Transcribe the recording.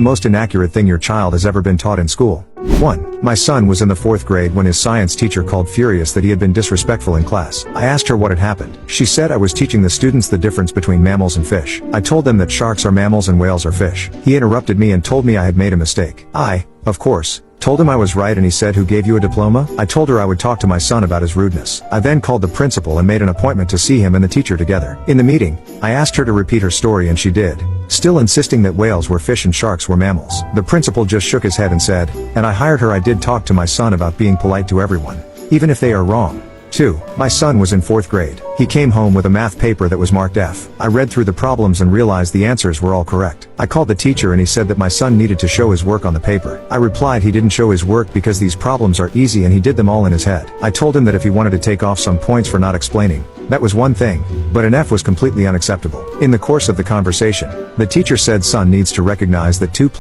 The most inaccurate thing your child has ever been taught in school. 1. My son was in the 4th grade when his science teacher called furious that he had been disrespectful in class. I asked her what had happened. She said I was teaching the students the difference between mammals and fish. I told them that sharks are mammals and whales are fish. He interrupted me and told me I had made a mistake. I, of course, told him I was right and he said, "Who gave you a diploma?" I told her I would talk to my son about his rudeness. I then called the principal and made an appointment to see him and the teacher together. In the meeting, I asked her to repeat her story and she did, still insisting that whales were fish and sharks were mammals. The principal just shook his head and said, "And I hired her. I did talk to my son about being polite to everyone, even if they are wrong." 2. My son was in 4th grade. He came home with a math paper that was marked F. I read through the problems and realized the answers were all correct. I called the teacher and he said that my son needed to show his work on the paper. I replied he didn't show his work because these problems are easy and he did them all in his head. I told him that if he wanted to take off some points for not explaining, that was one thing, but an F was completely unacceptable. In the course of the conversation, the teacher said son needs to recognize that 2